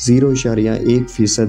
0.1%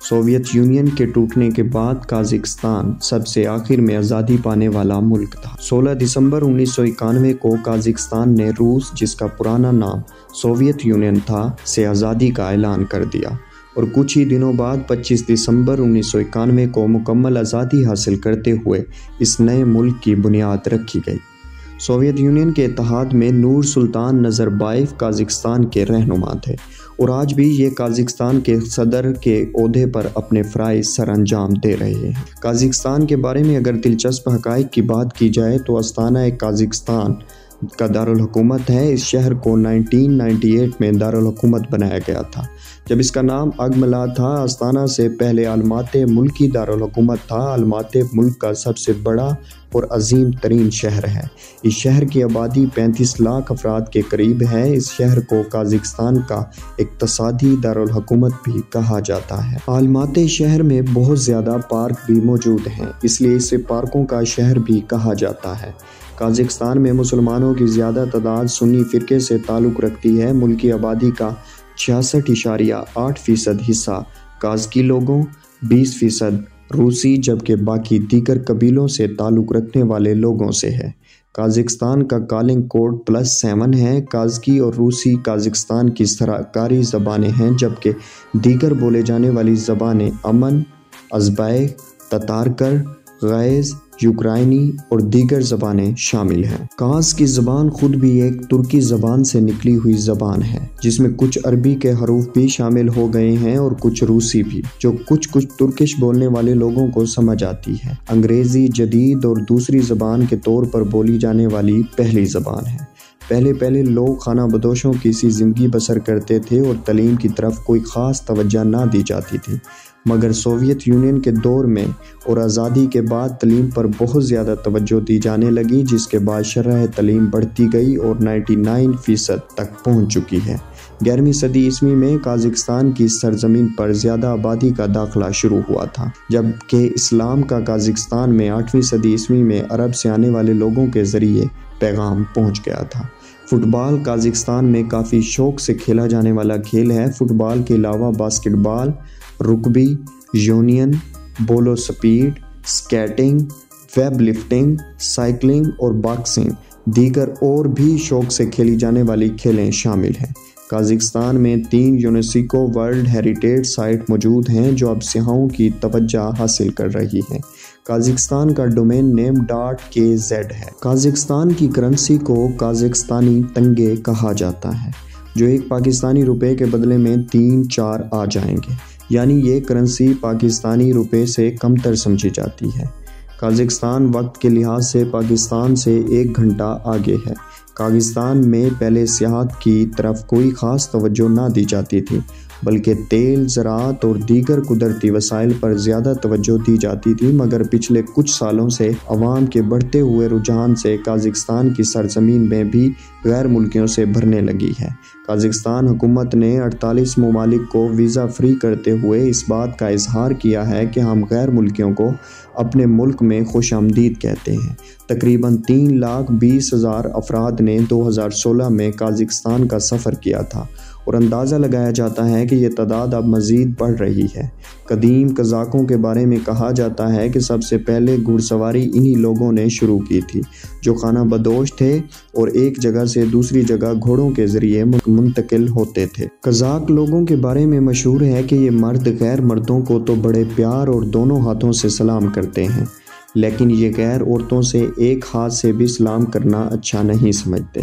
Soviet union کے ٹوٹنے کے بعد قازقستان سب سے آخر میں آزادی پانے والا ملک تھا۔ 16 دسمبر 1991 کو قازقستان نے روس، جس کا پرانا نام سوویت یونین تھا، سے آزادی کا اعلان کر دیا اور کچھ ہی دنوں بعد 25 دسمبر 1991 کو مکمل آزادی حاصل کرتے ہوئے اس نئے ملک کی بنیاد رکھی گئی۔ سوویت یونین کے اتحاد میں نور سلطان نظربایف قازقستان کے رہنما تھے اور آج بھی یہ قازقستان کے صدر کے عہدے پر اپنے فرائض سر انجام دے رہے ہیں۔ قازقستان کے بارے میں اگر دلچسپ حقائق کی بات کی جائے تو استانا قازقستان کا دارالحکومت ہے۔ اس شہر کو 1998 میں دارالحکومت بنایا گیا تھا جب اس کا نام اگملا تھا۔ استانا سے پہلے الماتے ملکی دارالحکومت تھا۔ الماتے ملک کا سب سے بڑا اور عظیم ترین شہر ہے۔ اس شہر کی آبادی 35 لاکھ افراد کے قریب ہے۔ اس شہر کو قازقستان کا اقتصادی دارالحکومت بھی کہا جاتا ہے۔ الماتے شہر میں بہت زیادہ پارک بھی موجود ہیں، اس لیے اسے پارکوں کا شہر بھی کہا جاتا ہے۔ قازقستان میں مسلمانوں کی زیادہ تعداد سنی فرقے سے تعلق رکھتی ہے۔ ملکی آبادی کا 66.8% حصہ قازقی لوگوں، 20% روسی، جبکہ باقی دیگر قبیلوں سے تعلق رکھنے والے لوگوں سے ہے۔ قازقستان کا کالنگ کوڈ +7 ہے۔ قازقی اور روسی قازقستان کی سرکاری زبانیں ہیں، جبکہ دیگر بولے جانے والی زبانیں امن، ازبیک، تتارکر، غیز، یوکرائنی اور دیگر زبانیں شامل ہیں۔ قاز کی زبان خود بھی ایک ترکی زبان سے نکلی ہوئی زبان ہے، جس میں کچھ عربی کے حروف بھی شامل ہو گئے ہیں اور کچھ روسی بھی، جو کچھ ترکش بولنے والے لوگوں کو سمجھ آتی ہے۔ انگریزی جدید اور دوسری زبان کے طور پر بولی جانے والی پہلی زبان ہے۔ پہلے لوگ خانہ بدوشوں کی سی زندگی بسر کرتے تھے اور تعلیم کی طرف کوئی خاص توجہ نہ دی جاتی تھی، مگر سوویت یونین کے دور میں اور آزادی کے بعد تعلیم پر بہت زیادہ توجہ دی جانے لگی، جس کے بعد شرح تعلیم بڑھتی گئی اور 99% تک پہنچ چکی ہے۔ 11ویں صدی عیسوی میں قازقستان کی سرزمین پر زیادہ آبادی کا داخلہ شروع ہوا تھا، جبکہ اسلام کا قازقستان میں 8ویں صدی عیسوی میں عرب سے آنے والے لوگوں کے ذریعے پیغام پہنچ گیا تھا۔ فٹ بال قازقستان میں کافی شوق سے کھیلا جانے والا کھیل ہے۔ فٹ بال کے علاوہ باسکٹ بال، رگبی یونین، بولو speed, skating, web lifting, cycling اور باکسنگ دیگر اور بھی شوق سے کھیلی جانے والی کھیلیں شامل ہیں۔ قازقستان میں 3 یونیسکو ورلڈ ہیریٹیج سائٹ موجود ہیں جو اب سیاحوں کی توجہ حاصل کر رہی ہیں۔ قازقستان کا ڈومین نیم .kz ہے۔ قازقستان کی کرنسی کو قازقستانی تنگے کہا جاتا ہے، جو ایک پاکستانی روپے کے بدلے میں 3-4 آ جائیں گے، یعنی یہ کرنسی پاکستانی روپے سے کم تر سمجھی جاتی ہے۔ قازقستان وقت کے لحاظ سے پاکستان سے 1 گھنٹہ آگے ہے۔ قازقستان میں پہلے سیاحت کی طرف کوئی خاص توجہ نہ دی جاتی تھی، بلکہ تیل، زراعت اور دیگر قدرتی وسائل پر زیادہ توجہ دی جاتی تھی، مگر پچھلے کچھ سالوں سے عوام کے بڑھتے ہوئے رجحان سے قازقستان کی سرزمین میں بھی غیر ملکیوں سے بھرنے لگی ہے۔ قازقستان حکومت نے 48 ممالک کو ویزا فری کرتے ہوئے اس بات کا اظہار کیا ہے کہ ہم غیر ملکیوں کو اپنے ملک میں خوش آمدید کہتے ہیں۔ تقریباً 3,20,000 افراد نے 2016 میں قازقستان کا سفر کیا تھا اور اندازہ لگایا جاتا ہے کہ یہ تعداد اب مزید بڑھ رہی ہے۔ قدیم قزاقوں کے بارے میں کہا جاتا ہے کہ سب سے پہلے گھڑ سواری انہی لوگوں نے شروع کی تھی، جو خانہ بدوش تھے اور ایک جگہ سے دوسری جگہ گھوڑوں کے ذریعے منتقل ہوتے تھے۔ قزاق لوگوں کے بارے میں مشہور ہے کہ یہ مرد غیر مردوں کو تو بڑے پیار اور دونوں ہاتھوں سے سلام کرتے ہیں، لیکن یہ غیر عورتوں سے ایک ہاتھ سے بھی سلام کرنا اچھا نہیں سمجھتے۔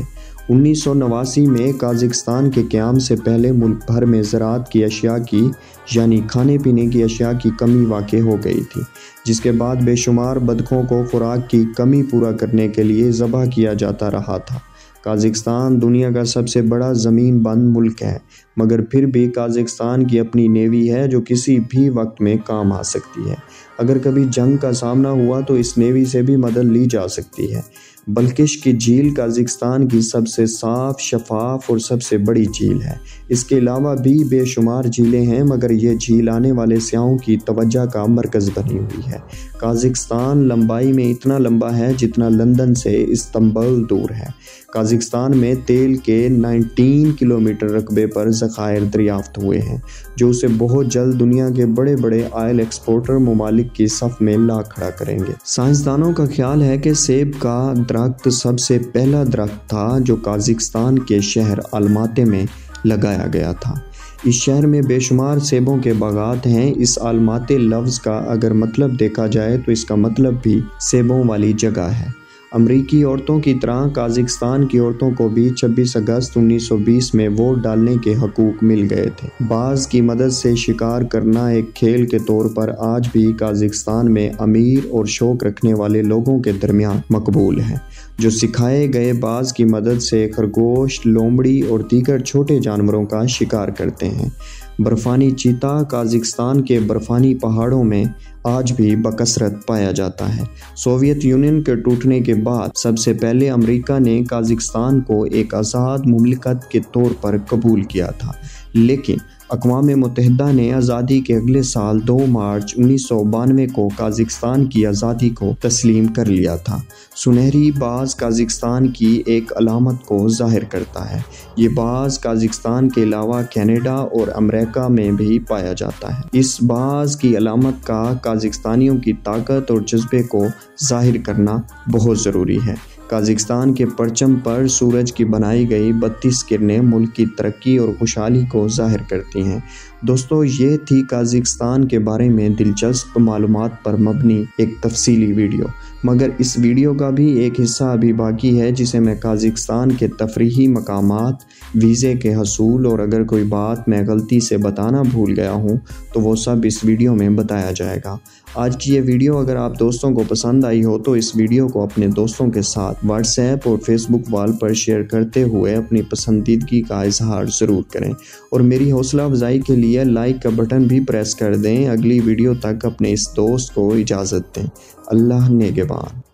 1989 میں قازقستان کے قیام سے پہلے ملک بھر میں زراعت کی اشیاء کی یعنی کھانے پینے کی اشیاء کی کمی واقع ہو گئی تھی، جس کے بعد بے شمار بدخوں کو خوراک کی کمی پورا کرنے کے لیے ذبح کیا جاتا رہا تھا۔ قازقستان دنیا کا سب سے بڑا زمین بند ملک ہے، مگر پھر بھی قازقستان کی اپنی نیوی ہے جو کسی بھی وقت میں کام آ سکتی ہے۔ اگر کبھی جنگ کا سامنا ہوا تو اس نیوی سے بھی مدد لی جا سکتی ہے۔ بلکش کی جھیل قازقستان کی سب سے صاف، شفاف اور سب سے بڑی جھیل ہے۔ اس کے علاوہ بھی بے شمار جھیلیں ہیں، مگر یہ جھیل آنے والے سیاحوں کی توجہ کا مرکز بنی ہوئی ہے۔ قازقستان لمبائی میں اتنا لمبا ہے جتنا لندن سے استنبول دور ہے۔ قازقستان میں تیل کے 19 کلومیٹر رقبے پر ذخائر دریافت ہوئے ہیں، جو اسے بہت جلد دنیا کے بڑے بڑے آئل ایکسپورٹر ممالک کی صف میں لا کھڑا کریں گے۔ سائنسدانوں کا خیال ہے کہ سیب کا درخت سب سے پہلا درخت تھا جو قازقستان کے شہر الماتے میں لگایا گیا تھا۔ اس شہر میں بے شمار سیبوں کے باغات ہیں۔ اس الماتے لفظ کا اگر مطلب دیکھا جائے تو اس کا مطلب بھی سیبوں والی جگہ ہے۔ امریکی عورتوں کی طرح قازقستان کی عورتوں کو بھی 26 اگست 1920 میں ووٹ ڈالنے کے حقوق مل گئے تھے۔ باز کی مدد سے شکار کرنا ایک کھیل کے طور پر آج بھی قازقستان میں امیر اور شوق رکھنے والے لوگوں کے درمیان مقبول ہے، جو سکھائے گئے باز کی مدد سے خرگوش، لومڑی اور دیگر چھوٹے جانوروں کا شکار کرتے ہیں۔ برفانی چیتا قازقستان کے برفانی پہاڑوں میں آج بھی بکثرت پایا جاتا ہے۔ سوویت یونین کے ٹوٹنے کے بعد سب سے پہلے امریکہ نے قازقستان کو ایک آزاد مملکت کے طور پر قبول کیا تھا، لیکن اقوام متحدہ نے آزادی کے اگلے سال 2 مارچ 1992 کو قازقستان کی آزادی کو تسلیم کر لیا تھا۔ سنہری باز قازقستان کی ایک علامت کو ظاہر کرتا ہے۔ یہ باز قازقستان کے علاوہ کینیڈا اور امریکہ میں بھی پایا جاتا ہے۔ اس باز کی علامت کا قازقستانیوں کی طاقت اور جذبے کو ظاہر کرنا بہت ضروری ہے۔ قازقستان کے پرچم پر سورج کی بنائی گئی 32 کرنیں ملک کی ترقی اور خوشحالی کو ظاہر کرتی ہیں۔ دوستو، یہ تھی قازقستان کے بارے میں دلچسپ معلومات پر مبنی ایک تفصیلی ویڈیو، مگر اس ویڈیو کا بھی ایک حصہ ابھی باقی ہے جسے میں قازقستان کے تفریحی مقامات، ویزے کے حصول اور اگر کوئی بات میں غلطی سے بتانا بھول گیا ہوں تو وہ سب اس ویڈیو میں بتایا جائے گا۔ آج کی یہ ویڈیو اگر آپ دوستوں کو پسند آئی ہو تو اس ویڈیو کو اپنے دوستوں کے ساتھ واٹس ایپ اور فیس بک وال پر شیئر کرتے ہوئے اپنی پسندیدگی کا اظہار ضرور کریں، اور میری حوصلہ افزائی کے لیے لائک کا بٹن بھی پریس کر دیں۔ اگلی ویڈیو تک اپنے اس دوست کو اجازت دیں۔ اللہ نگہبان۔